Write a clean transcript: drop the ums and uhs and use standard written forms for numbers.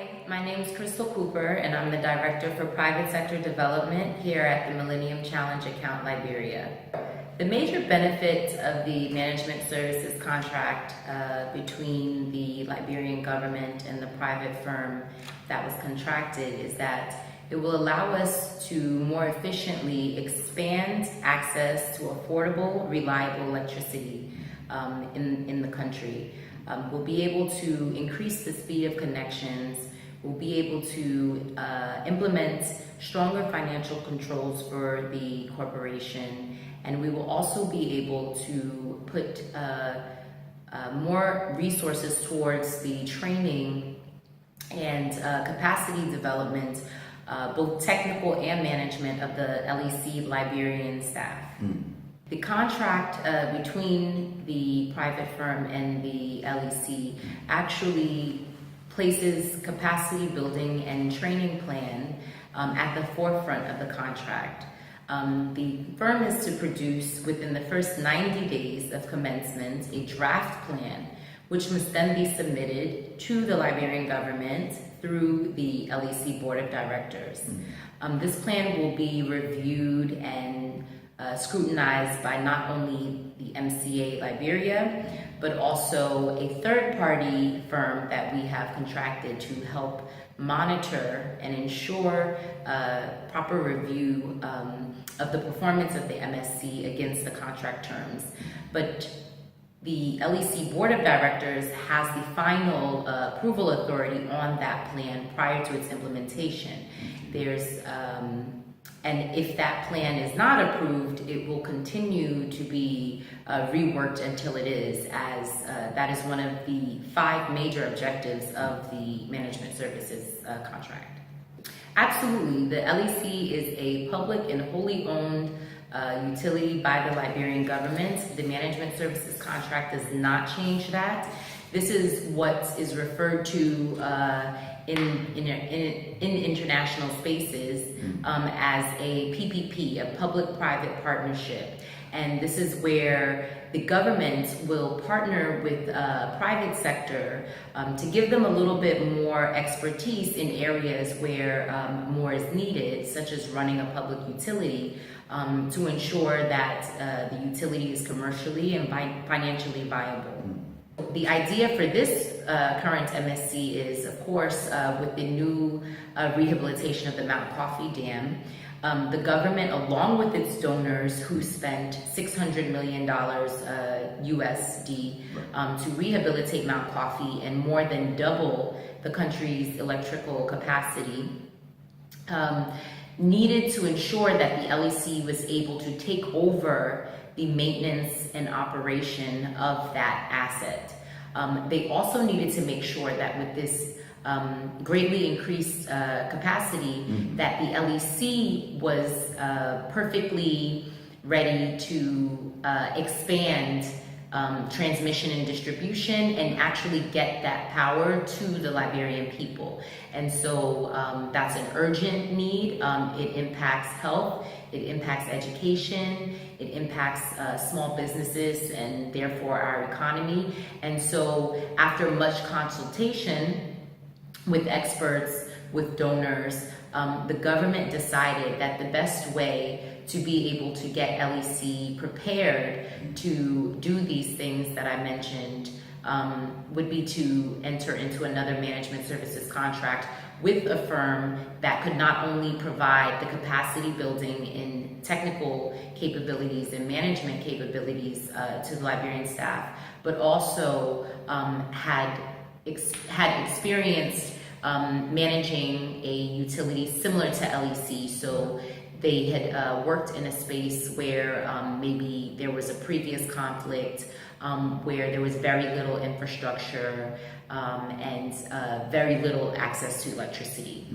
Hi, my name is Krystle Cooper, and I'm the Director for Private Sector Development here at the Millennium Challenge Account-Liberia. The major benefit of the management services contract between the Liberian government and the private firm that was contracted is that it will allow us to more efficiently expand access to affordable, reliable electricity in the country. We'll be able to increase the speed of connections. We'll be able to implement stronger financial controls for the corporation, and we will also be able to put more resources towards the training and capacity development, both technical and management of the LEC Liberian staff. The contract between the private firm and the LEC actually places capacity building and training plan at the forefront of the contract. The firm is to produce within the first 90 days of commencement a draft plan, which must then be submitted to the Liberian government through the LEC Board of Directors. This plan will be reviewed and scrutinized by not only the MCA-Liberia, but also a third-party firm that we have contracted to help monitor and ensure proper review of the performance of the MSC against the contract terms. But the LEC Board of Directors has the final approval authority on that plan prior to its implementation. And if that plan is not approved, it will continue to be reworked until it is, as that is one of the 5 major objectives of the management services contract. Absolutely, the LEC is a public and wholly owned utility by the Liberian government. The management services contract does not change that. This is what is referred to in international spaces as a PPP, a public-private partnership. And this is where the government will partner with private sector to give them a little bit more expertise in areas where more is needed, such as running a public utility, to ensure that the utility is commercially and financially viable. The idea for this current MSC is, of course, with the new rehabilitation of the Mount Coffee Dam, the government, along with its donors who spent $600 million USD to rehabilitate Mount Coffee and more than double the country's electrical capacity, needed to ensure that the LEC was able to take over the maintenance and operation of that asset. They also needed to make sure that with this greatly increased capacity, that the LEC was perfectly ready to expand transmission and distribution and actually get that power to the Liberian people. And so that's an urgent need. It impacts health, it impacts education, it impacts small businesses and therefore our economy. And so after much consultation with experts, with donors, the government decided that the best way to be able to get LEC prepared to do these things that I mentioned would be to enter into another management services contract with a firm that could not only provide the capacity building in technical capabilities and management capabilities to the Liberian staff, but also had experienced managing a utility similar to LEC. So they had worked in a space where maybe there was a previous conflict, where there was very little infrastructure and very little access to electricity.